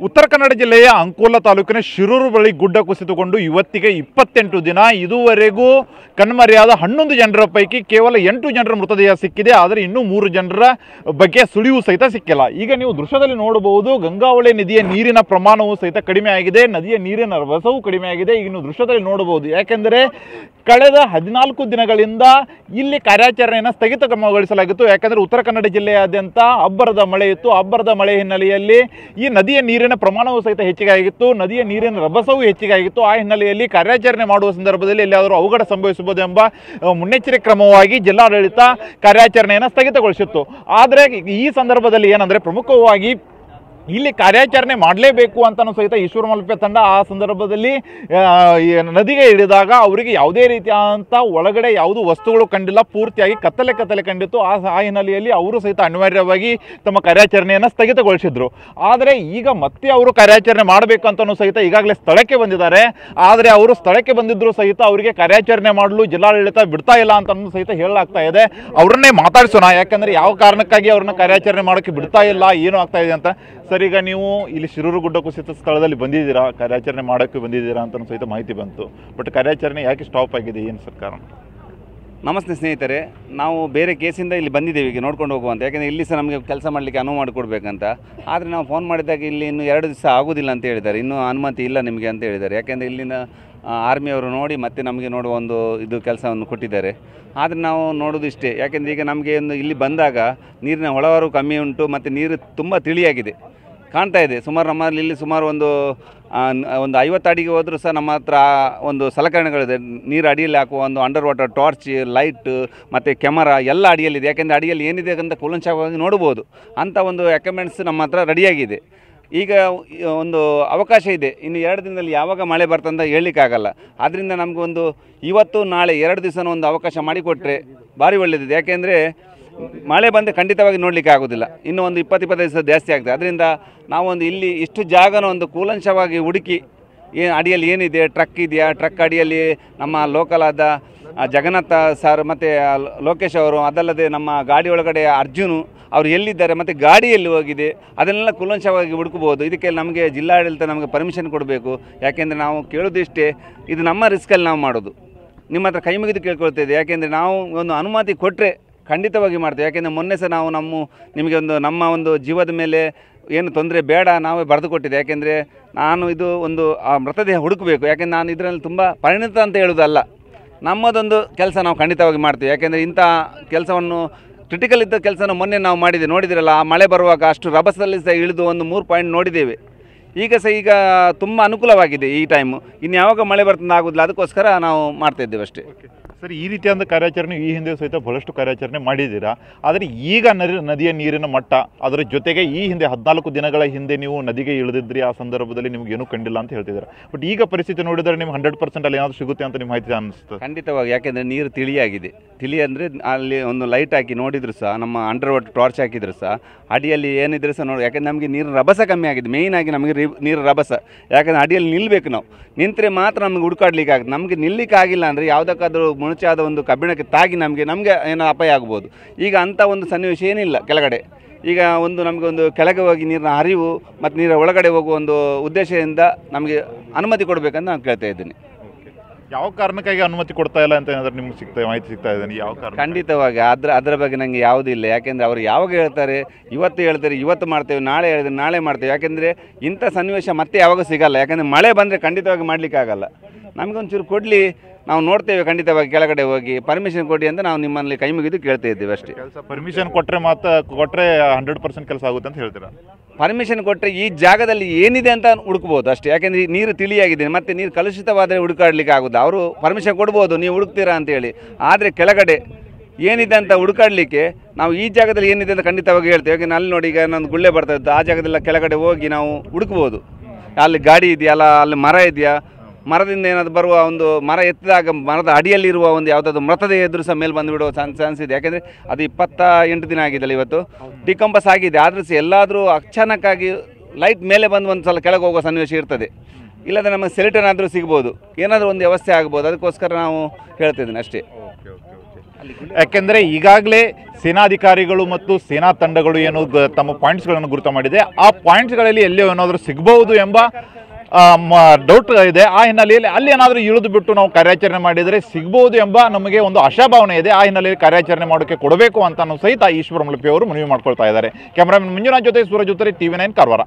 ಉತ್ತರ ಕನ್ನಡ ಜಿಲ್ಲೆಯ ಅಂಕೋಲ ತಾಲೂಕಿನ ಶಿರೂರು ಬಳಿ ಗುಡ್ಡ ಕುಸಿತುಕೊಂಡು ಇವತ್ತಿಗೆ 28 ದಿನ. ಇದುವರೆಗೂ ಕಣ್ಮರೆಯಾದ 11 ಜನರ ಪೈಕಿ ಕೇವಲ 8 ಜನರ ಮೃತದೇಹ ಸಿಕ್ಕಿದೆ. ಆದರೆ ಇನ್ನೂ 3 ಜನರ ಬಗ್ಗೆ ಸುಳಿವು ಸಹಿತ ಸಿಕ್ಕಿಲ್ಲ. ಈಗ ನೀವು ದೃಶ್ಯದಲ್ಲಿ ನೋಡಬಹುದು, ಗಂಗಾವಳಿ ನದಿಯ ನೀರಿನ ಪ್ರಮಾಣವು ಸಹಿತ ಕಡಿಮೆ ಆಗಿದೆ, ನದಿಯ ನೀರಿನ ರಭಸವೂ ಕಡಿಮೆ ಆಗಿದೆ. ಈಗ ನೀವು ದೃಶ್ಯದಲ್ಲಿ ನೋಡಬಹುದು, ಯಾಕೆಂದರೆ ಕಳೆದ 14 ದಿನಗಳಿಂದ ಇಲ್ಲಿ ಕಾರ್ಯಾಚರಣೆಯನ್ನು ಸ್ಥಗಿತಗೊಳಿಸಲಾಗಿತ್ತು. ಯಾಕೆಂದರೆ ಉತ್ತರ ಕನ್ನಡ ಜಿಲ್ಲೆಯಾದ್ಯಂತ ಅಬ್ಬರದ ಮಳೆ ಇತ್ತು. ಅಬ್ಬರದ ಮಳೆ ಹಿನ್ನೆಲೆಯಲ್ಲಿ ಈ ನದಿಯ ನೀರಿನ ಪ್ರಮಾಣವೂ ಸಹಿತ ಹೆಚ್ಚಿಗೆ ಆಗಿತ್ತು, ನದಿಯ ನೀರಿನ ರಭಸವೂ ಹೆಚ್ಚಿಗೆ ಆಗಿತ್ತು. ಆ ಹಿನ್ನೆಲೆಯಲ್ಲಿ ಕಾರ್ಯಾಚರಣೆ ಮಾಡುವ ಸಂದರ್ಭದಲ್ಲಿ ಎಲ್ಲಿಯಾದರೂ ಅವಘಡ ಸಂಭವಿಸಬಹುದು ಎಂಬ ಮುನ್ನೆಚ್ಚರಿಕೆ ಕ್ರಮವಾಗಿ ಜಿಲ್ಲಾಡಳಿತ ಕಾರ್ಯಾಚರಣೆಯನ್ನು ಸ್ಥಗಿತಗೊಳಿಸಿತ್ತು. ಆದರೆ ಈ ಸಂದರ್ಭದಲ್ಲಿ ಏನಂದರೆ, ಪ್ರಮುಖವಾಗಿ ಇಲ್ಲಿ ಕಾರ್ಯಾಚರಣೆ ಮಾಡಲೇಬೇಕು ಅಂತಲೂ ಸಹಿತ ಈಶ್ವರ ಮಲ್ಪೆ ತಂಡ ಆ ಸಂದರ್ಭದಲ್ಲಿ ನದಿಗೆ ಇಳಿದಾಗ ಅವರಿಗೆ ಯಾವುದೇ ರೀತಿಯಾದಂಥ ಒಳಗಡೆ ಯಾವುದು ವಸ್ತುಗಳು ಕಂಡಿಲ್ಲ, ಪೂರ್ತಿಯಾಗಿ ಕತ್ತಲೆ ಕಂಡಿತ್ತು. ಆ ಹಿನ್ನೆಲೆಯಲ್ಲಿ ಅವರು ಸಹಿತ ಅನಿವಾರ್ಯವಾಗಿ ತಮ್ಮ ಕಾರ್ಯಾಚರಣೆಯನ್ನು ಸ್ಥಗಿತಗೊಳಿಸಿದ್ರು. ಆದರೆ ಈಗ ಮತ್ತೆ ಅವರು ಕಾರ್ಯಾಚರಣೆ ಮಾಡಬೇಕು ಅಂತಲೂ ಸಹಿತ ಈಗಾಗಲೇ ಸ್ಥಳಕ್ಕೆ ಬಂದಿದ್ದಾರೆ. ಆದರೆ ಅವರು ಸ್ಥಳಕ್ಕೆ ಬಂದಿದ್ದರೂ ಸಹಿತ ಅವರಿಗೆ ಕಾರ್ಯಾಚರಣೆ ಮಾಡಲು ಜಿಲ್ಲಾಡಳಿತ ಬಿಡ್ತಾ ಇಲ್ಲ ಅಂತಲೂ ಸಹಿತ ಹೇಳಲಾಗ್ತಾ ಇದೆ. ಅವರನ್ನೇ ಮಾತಾಡಿಸೋಣ, ಯಾಕಂದರೆ ಯಾವ ಕಾರಣಕ್ಕಾಗಿ ಅವ್ರನ್ನ ಕಾರ್ಯಾಚರಣೆ ಮಾಡೋಕ್ಕೆ ಬಿಡ್ತಾ ಇಲ್ಲ, ಏನು ಆಗ್ತಾ ಇದೆ ಅಂತ. ಸರ್, ಈಗ ನೀವು ಇಲ್ಲಿ ಶಿರೂರು ಗುಡ್ಡ ಕುಸಿತ ಸ್ಥಳದಲ್ಲಿ ಬಂದಿದ್ದೀರಾ, ಕಾರ್ಯಾಚರಣೆ ಮಾಡೋಕ್ಕೆ ಬಂದಿದ್ದೀರಾ ಅಂತ ಸಹಿತ ಮಾಹಿತಿ ಬಂತು. ಬಟ್ ಕಾರ್ಯಾಚರಣೆ ಯಾಕೆ ಸ್ಟಾಪ್ ಆಗಿದೆ, ಏನು ಸರ್ಕಾರ? ನಮಸ್ತೆ ಸ್ನೇಹಿತರೆ, ನಾವು ಬೇರೆ ಕೇಸಿಂದ ಇಲ್ಲಿ ಬಂದಿದ್ದೇವೆ ಈಗ ನೋಡ್ಕೊಂಡು ಹೋಗುವಂತ. ಯಾಕೆಂದರೆ ಇಲ್ಲಿ ಸಹ ನಮಗೆ ಕೆಲಸ ಮಾಡಲಿಕ್ಕೆ ಅನುವು ಮಾಡಿಕೊಡ್ಬೇಕಂತ. ಆದರೆ ನಾವು ಫೋನ್ ಮಾಡಿದಾಗ ಇಲ್ಲಿ ಇನ್ನೂ 2 ದಿವಸ ಆಗೋದಿಲ್ಲ ಅಂತ ಹೇಳಿದ್ದಾರೆ, ಇನ್ನೂ ಅನುಮತಿ ಇಲ್ಲ ನಿಮಗೆ ಅಂತ ಹೇಳಿದ್ದಾರೆ. ಯಾಕೆಂದರೆ ಇಲ್ಲಿನ ಆರ್ಮಿಯವರು ನೋಡಿ ಮತ್ತೆ ನಮಗೆ ನೋಡುವ ಒಂದು ಇದು ಕೆಲಸವನ್ನು ಕೊಟ್ಟಿದ್ದಾರೆ. ಆದರೆ ನಾವು ನೋಡೋದು ಇಷ್ಟೇ, ಯಾಕೆಂದರೆ ಈಗ ನಮಗೆ ಒಂದು ಇಲ್ಲಿ ಬಂದಾಗ ನೀರಿನ ಒಳಹರಿವು ಕಮ್ಮಿ ಉಂಟು ಮತ್ತು ನೀರು ತುಂಬ ತಿಳಿಯಾಗಿದೆ, ಕಾಣ್ತಾ ಇದೆ. ಸುಮಾರು ನಮ್ಮಲ್ಲಿ ಇಲ್ಲಿ ಸುಮಾರು ಒಂದು 50 ಅಡಿಗೆ ಹೋದರೂ ಸಹ ನಮ್ಮ ಹತ್ರ ಒಂದು ಸಲಕರಣೆಗಳಿದೆ. ನೀರು ಅಡಿಯಲ್ಲಿ ಹಾಕುವ ಒಂದು ಅಂಡರ್ ವಾಟರ್ ಟಾರ್ಚ್, ಲೈಟ್ ಮತ್ತು ಕ್ಯಾಮರಾ ಎಲ್ಲ ಅಡಿಯಲ್ಲಿದೆ. ಯಾಕೆಂದರೆ ಅಡಿಯಲ್ಲಿ ಏನಿದೆ ಅಂತ ಕೂಲಂಕಷವಾಗಿ ನೋಡ್ಬೋದು, ಅಂಥ ಒಂದು ಎಕ್ವಿಪ್ಮೆಂಟ್ಸ್ ನಮ್ಮ ಹತ್ರ ರೆಡಿಯಾಗಿದೆ. ಈಗ ಒಂದು ಅವಕಾಶ ಇದೆ, ಇನ್ನು 2 ದಿನದಲ್ಲಿ ಯಾವಾಗ ಮಳೆ ಬರ್ತಂತ ಹೇಳಲಿಕ್ಕಾಗಲ್ಲ. ಆದ್ದರಿಂದ ನಮಗೊಂದು ಇವತ್ತು ನಾಳೆ 2 ದಿವಸ ಒಂದು ಅವಕಾಶ ಮಾಡಿಕೊಟ್ರೆ ಭಾರಿ ಒಳ್ಳೆಯದಿದೆ. ಯಾಕೆಂದರೆ ಮಳೆ ಬಂದರೆ ಖಂಡಿತವಾಗಿ ನೋಡಲಿಕ್ಕೆ ಆಗೋದಿಲ್ಲ, ಇನ್ನೂ ಒಂದು 20-25 ದಿವಸ ಜಾಸ್ತಿ ಆಗ್ತದೆ. ಅದರಿಂದ ನಾವೊಂದು ಇಲ್ಲಿ ಇಷ್ಟು ಜಾಗನ ಒಂದು ಕೂಲಂಕಷವಾಗಿ ಹುಡುಕಿ ಅಡಿಯಲ್ಲಿ ಏನಿದೆ, ಟ್ರಕ್ ಇದೆಯಾ, ಟ್ರಕ್ ಅಡಿಯಲ್ಲಿ ನಮ್ಮ ಲೋಕಲ್ ಆದ ಜಗನ್ನಾಥ ಸರ್ ಮತ್ತು ಲೋಕೇಶ್ ಅವರು, ಅದಲ್ಲದೆ ನಮ್ಮ ಗಾಡಿ ಒಳಗಡೆ ಅರ್ಜುನು ಅವರು ಎಲ್ಲಿದ್ದಾರೆ ಮತ್ತು ಗಾಡಿ ಎಲ್ಲಿ ಹೋಗಿದೆ ಅದನ್ನೆಲ್ಲ ಕೂಲಂಕಷವಾಗಿ ಹುಡುಕಬಹುದು. ಇದಕ್ಕೆ ನಮಗೆ ಜಿಲ್ಲಾಡಳಿತ ನಮಗೆ ಪರ್ಮಿಷನ್ ಕೊಡಬೇಕು. ಯಾಕೆಂದರೆ ನಾವು ಕೇಳೋದಿಷ್ಟೇ, ಇದು ನಮ್ಮ ರಿಸ್ಕಲ್ಲಿ ನಾವು ಮಾಡೋದು. ನಿಮ್ಮ ಹತ್ರ ಕೈ ಮುಗಿದು ಕೇಳ್ಕೊಳ್ತಿದ್ದೆ, ಯಾಕೆಂದರೆ ನಾವು ಒಂದು ಅನುಮತಿ ಕೊಟ್ಟರೆ ಖಂಡಿತವಾಗಿ ಮಾಡ್ತೇವೆ. ಯಾಕೆಂದರೆ ಮೊನ್ನೆ ಸಹ ನಾವು ನಿಮಗೆ ನಮ್ಮ ಒಂದು ಜೀವದ ಮೇಲೆ ಏನು ತೊಂದರೆ ಬೇಡ ನಾವೇ ಬರೆದು ಕೊಟ್ಟಿದ್ದೆ. ಯಾಕೆಂದರೆ ನಾನು ಇದು ಒಂದು ಮೃತದೇಹ ಹುಡುಕಬೇಕು. ಯಾಕೆಂದರೆ ನಾನು ಇದರಲ್ಲಿ ತುಂಬ ಪರಿಣಿತ ಅಂತ ಹೇಳೋದಲ್ಲ, ನಮ್ಮದೊಂದು ಕೆಲಸ ನಾವು ಖಂಡಿತವಾಗಿ ಮಾಡ್ತೀವಿ. ಯಾಕೆಂದರೆ ಇಂಥ ಕೆಲಸವನ್ನು ಕ್ರಿಟಿಕಲ್ ಇದ್ದ ಕೆಲಸನ ಮೊನ್ನೆ ನಾವು ನೋಡಿದಿರಲ್ಲ, ಆ ಮಳೆ ಬರುವಾಗ ಅಷ್ಟು ರಭಸದಲ್ಲಿ ಸಹ ಇಳಿದು ಒಂದು 3 ಪಾಯಿಂಟ್ ನೋಡಿದ್ದೇವೆ. ಈಗ ತುಂಬ ಅನುಕೂಲವಾಗಿದೆ ಈ ಟೈಮು. ಇನ್ನು ಯಾವಾಗ ಮಳೆ ಬರ್ತದೆ ಆಗೋದಿಲ್ಲ, ಅದಕ್ಕೋಸ್ಕರ ನಾವು ಮಾಡ್ತಾಯಿದ್ದೇವೆ ಅಷ್ಟೇ. ಸರ್, ಈ ರೀತಿಯಾದ ಕಾರ್ಯಾಚರಣೆ ಈ ಹಿಂದೆ ಸಹಿತ ಬಹಳಷ್ಟು ಕಾರ್ಯಾಚರಣೆ ಮಾಡಿದ್ದೀರಾ. ಆದರೆ ಈಗ ನದಿಯ ನೀರಿನ ಮಟ್ಟ, ಅದರ ಜೊತೆಗೆ ಈ ಹಿಂದೆ 14 ದಿನಗಳ ಹಿಂದೆ ನೀವು ನದಿಗೆ ಇಳಿದಿದ್ರಿ, ಆ ಸಂದರ್ಭದಲ್ಲಿ ನಿಮ್ಗೆ ಏನೂ ಕಂಡಿಲ್ಲ ಅಂತ ಹೇಳ್ತಿದ್ದಾರೆ. ಬಟ್ ಈಗ ಪರಿಸ್ಥಿತಿ ನೋಡಿದರೆ ನಿಮ್ಗೆ 100% ಅಲ್ಲಿ ಏನಾದರೂ ಸಿಗುತ್ತೆ ಅಂತ ನಿಮ್ಮ ಮಾಹಿತಿ ಅನ್ನಿಸ್ತದೆ? ಖಂಡಿತವಾಗಿ. ಯಾಕೆಂದರೆ ನೀರು ತಿಳಿಯಾಗಿದೆ. ಅಂದರೆ ಅಲ್ಲಿ ಒಂದು ಲೈಟ್ ಹಾಕಿ ನೋಡಿದ್ರು ಸಹ, ನಮ್ಮ ಅಂಡರ್ ವಾಟರ್ ಟಾರ್ಚ್ ಹಾಕಿದ್ರು ಸಹ ಅಡಿಯಲ್ಲಿ ಏನಿದ್ರು ಸಹ ನೋಡಿ. ಯಾಕೆಂದರೆ ನಮಗೆ ನೀರಿನ ರಭಸ ಕಮ್ಮಿ ಆಗಿದೆ, ಮೇಯ್ನ್ ಆಗಿ ನಮಗೆ ನೀರು ರಭಸ. ಯಾಕೆಂದರೆ ಅಡಿಯಲ್ಲಿ ನಿಲ್ಲಬೇಕು, ನಾವು ನಿಂತರೆ ಮಾತ್ರ ನಮಗೆ ಹುಡುಕಾಡ್ಲಿಕ್ಕೆ ಆಗುತ್ತೆ. ನಮಗೆ ನಿಲ್ಲಕ್ಕೆ ಆಗಿಲ್ಲ ಅಂದರೆ ಯಾವುದಕ್ಕಾದರೂ ಮುಳುಚಾದ ಒಂದು ಕಬ್ಬಿಣಕ್ಕೆ ತಾಗಿ ನಮಗೆ ಏನೋ ಅಪಾಯ ಆಗ್ಬೋದು. ಈಗ ಅಂಥ ಒಂದು ಸನ್ನಿವೇಶ ಏನಿಲ್ಲ ಕೆಳಗಡೆ. ಈಗ ನಮಗೆ ಒಂದು ಕೆಳಗೆ ಹೋಗಿ ನೀರಿನ ಹರಿವು ಮತ್ತು ನೀರ ಒಳಗಡೆ ಹೋಗುವ ಒಂದು ಉದ್ದೇಶದಿಂದ ನಮಗೆ ಅನುಮತಿ ಕೊಡಬೇಕಂತ ನಾನು ಕೇಳ್ತಾ ಇದ್ದೀನಿ. ಯಾವ ಕಾರಣಕ್ಕಾಗಿ ಅನುಮತಿ ಕೊಡ್ತಾ ಇಲ್ಲ ಅಂತ ಏನಾದರೂ ನಿಮ್ಗೆ ಮಾಹಿತಿ ಸಿಗ್ತಾ ಇದೆ? ಯಾವ ಕಾರಣ? ಖಂಡಿತವಾಗಿ ಅದರ ಬಗ್ಗೆ ನನಗೆ ಯಾವುದೂ ಇಲ್ಲ. ಯಾಕೆಂದರೆ ಅವರು ಯಾವಾಗ ಹೇಳ್ತಾರೆ, ಇವತ್ತು ಮಾಡ್ತೇವೆ, ನಾಳೆ ಹೇಳಿದ್ರೆ ನಾಳೆ ಮಾಡ್ತೇವೆ. ಯಾಕೆಂದರೆ ಇಂಥ ಸನ್ನಿವೇಶ ಮತ್ತೆ ಯಾವಾಗ ಸಿಗಲ್ಲ. ಯಾಕೆಂದರೆ ಮಳೆ ಬಂದರೆ ಖಂಡಿತವಾಗಿ ಮಾಡಲಿಕ್ಕೆ ಆಗಲ್ಲ. ನಮಗೊಂಚೂರು ಕೊಡಲಿ, ನಾವು ನೋಡ್ತೇವೆ. ಖಂಡಿತವಾಗಿ ಕೆಳಗಡೆ ಹೋಗಿ ಪರ್ಮಿಷನ್ ಕೊಡಿ ಅಂತ ನಾವು ನಿಮ್ಮಲ್ಲಿ ಕೈ ಮುಗಿದು ಕೇಳ್ತಾ ಇದ್ದೇವೆ ಅಷ್ಟೇ. ಪರ್ಮಿಷನ್ ಕೊಟ್ಟರೆ 100% ಕೆಲಸ ಆಗುತ್ತೆ ಅಂತ ಹೇಳ್ತೀರಾ? ಪರ್ಮಿಷನ್ ಕೊಟ್ಟರೆ ಈ ಜಾಗದಲ್ಲಿ ಏನಿದೆ ಅಂತ ಹುಡುಕ್ಬೋದು ಅಷ್ಟೇ. ಯಾಕೆಂದರೆ ನೀರು ತಿಳಿಯಾಗಿದೆ, ಮತ್ತು ನೀರು ಕಲುಷಿತವಾದರೆ ಹುಡುಕಾಡ್ಲಿಕ್ಕೆ ಆಗೋದು. ಅವರು ಪರ್ಮಿಷನ್ ಕೊಡ್ಬೋದು, ನೀವು ಹುಡುಕ್ತೀರಾ ಅಂತೇಳಿ. ಆದರೆ ಕೆಳಗಡೆ ಏನಿದೆ ಅಂತ ಹುಡುಕಾಡಲಿಕ್ಕೆ ನಾವು ಈ ಜಾಗದಲ್ಲಿ ಏನಿದೆ ಅಂತ ಖಂಡಿತವಾಗಿ ಹೇಳ್ತೇವೆ. ಯಾಕೆಂದರೆ ಅಲ್ಲಿ ನೋಡಿ, ಈಗ ನಾನು ಗುಳ್ಳೆ ಬರ್ತಾ ಇತ್ತು, ಆ ಜಾಗದೆಲ್ಲ ಕೆಳಗಡೆ ಹೋಗಿ ನಾವು ಹುಡುಕ್ಬೋದು. ಅಲ್ಲಿ ಗಾಡಿ ಇದೆಯಲ್ಲ, ಅಲ್ಲಿ ಮರ ಇದೆಯಾ, ಮರದಿಂದ ಏನಾದರೂ ಬರುವ ಒಂದು ಮರ ಎತ್ತಿದಾಗ ಮರದ ಅಡಿಯಲ್ಲಿರುವ ಒಂದು ಯಾವುದಾದ್ರು ಮೃತದೇಹ ಎದುರು ಸಹ ಮೇಲೆ ಬಂದುಬಿಡುವ ಚಾನ್ಸ್ ಇದೆ. ಯಾಕೆಂದರೆ ಅದು 28 ದಿನ ಆಗಿದ್ದಲ್ಲ, ಇವತ್ತು ಡಿಕಂಪಸ್ ಆಗಿದೆ. ಆದರೂ ಸಹ ಎಲ್ಲಾದರೂ ಅಚಾನಕ್ಕಾಗಿ ಲೈಟ್ ಮೇಲೆ ಬಂದು ಒಂದು ಸಲ ಕೆಳಗೆ ಹೋಗುವ ಸನ್ನಿವೇಶ ಇರ್ತದೆ. ಇಲ್ಲದ್ರೆ ನಮಗೆ ಸೆಲೆಟನ್ ಆದರೂ ಸಿಗ್ಬೋದು, ಏನಾದರೂ ಒಂದು ವ್ಯವಸ್ಥೆ ಆಗ್ಬೋದು. ಅದಕ್ಕೋಸ್ಕರ ನಾವು ಹೇಳ್ತಿದ್ದೀನಿ ಅಷ್ಟೇ. ಯಾಕೆಂದರೆ ಈಗಾಗಲೇ ಸೇನಾಧಿಕಾರಿಗಳು ಮತ್ತು ಸೇನಾ ತಂಡಗಳು ಏನು ತಮ್ಮ ಪಾಯಿಂಟ್ಸ್ಗಳನ್ನು ಗುರುತು ಮಾಡಿದೆ, ಆ ಪಾಯಿಂಟ್ಸ್ಗಳಲ್ಲಿ ಎಲ್ಲಿಯೋ ಏನಾದರೂ ಸಿಗಬಹುದು ಎಂಬ ಡೌಟ್ ಇದೆ. ಆ ಹಿನ್ನೆಲೆಯಲ್ಲಿ ಅಲ್ಲಿ ಏನಾದರೂ ಇಳಿದು ಬಿಟ್ಟು ನಾವು ಕಾರ್ಯಾಚರಣೆ ಮಾಡಿದರೆ ಸಿಗ್ಬೋದು ಎಂಬ ನಮಗೆ ಒಂದು ಆಶಾಭಾವನೆ ಇದೆ. ಆ ಹಿನ್ನೆಲೆಯಲ್ಲಿ ಕಾರ್ಯಾಚರಣೆ ಮಾಡೋಕ್ಕೆ ಕೊಡಬೇಕು ಅಂತ ಸಹಿತ ಈಶ್ವರ ಮಲ್ಪೆ ಅವರು ಮನವಿ ಮಾಡ್ಕೊಳ್ತಾ ಇದ್ದಾರೆ. ಕ್ಯಾಮರಾಮನ್ ಮಂಜುನಾಥ್ ಜೊತೆ ಸೂರಜ್ ಉತ್ತರೆ, TV9 ಕಾರವಾರ.